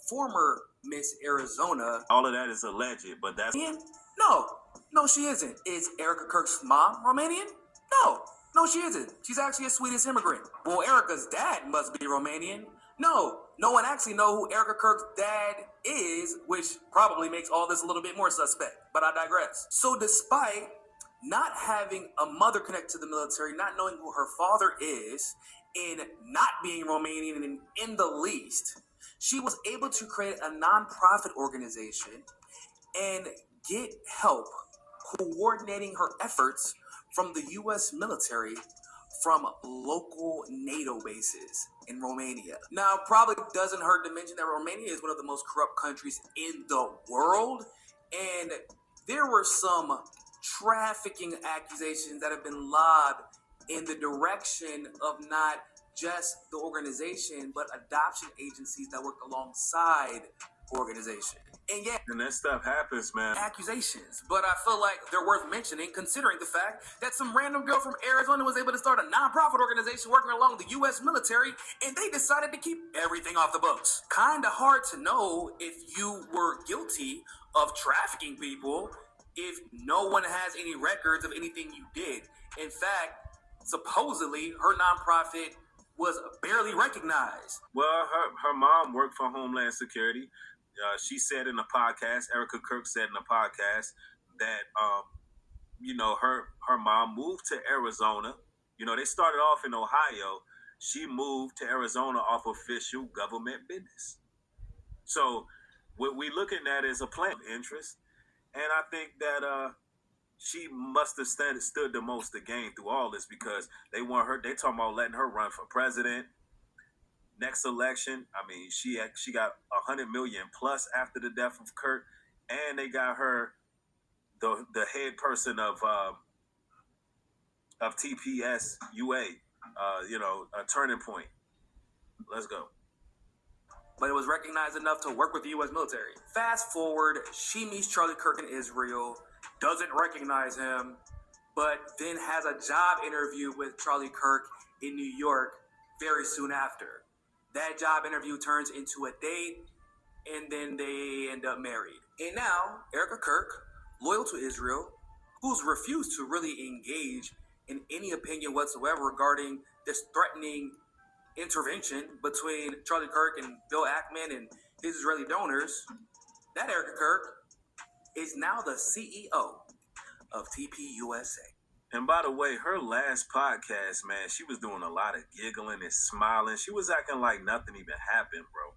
former Miss Arizona. All of that is alleged, but that's... No, she isn't. Is Erika Kirk's mom Romanian? No, she isn't. She's actually a Swedish immigrant. Well, Erika's dad must be Romanian. No one actually know who Erika Kirk's dad is, which probably makes all this a little bit more suspect, but I digress. So despite not having a mother connected to the military, not knowing who her father is, and not being Romanian in the least, she was able to create a nonprofit organization and get help coordinating her efforts from the U.S. military from local NATO bases in Romania. Now, probably doesn't hurt to mention that Romania is one of the most corrupt countries in the world, and there were some trafficking accusations that have been lobbed in the direction of not just the organization, but adoption agencies that work alongside the organization. And that stuff happens, man. Accusations, but I feel like they're worth mentioning considering the fact that some random girl from Arizona was able to start a nonprofit organization working along the U.S. military, and they decided to keep everything off the books. Kinda hard to know if you were guilty of trafficking people if no one has any records of anything you did. In fact, supposedly her nonprofit was barely recognized. Well, her mom worked for Homeland Security. She said in a podcast, Erika Kirk said in a podcast that, her mom moved to Arizona. They started off in Ohio. She moved to Arizona off official government business. So what we looking at is a plan of interest. And I think that she must have stood the most to gain through all this because they want her. They talking about letting her run for president. Next election, I mean, she got 100 million plus after the death of Kirk, and they got her the head person of TPS UA, a turning point. Let's go. But it was recognized enough to work with the U.S. military. Fast forward, she meets Charlie Kirk in Israel, doesn't recognize him, but then has a job interview with Charlie Kirk in New York very soon after. That job interview turns into a date, and then they end up married. And now, Erika Kirk, loyal to Israel, who's refused to really engage in any opinion whatsoever regarding this threatening intervention between Charlie Kirk and Bill Ackman and his Israeli donors, that Erika Kirk is now the CEO of TPUSA. And by the way, her last podcast, man, she was doing a lot of giggling and smiling. She was acting like nothing even happened, bro.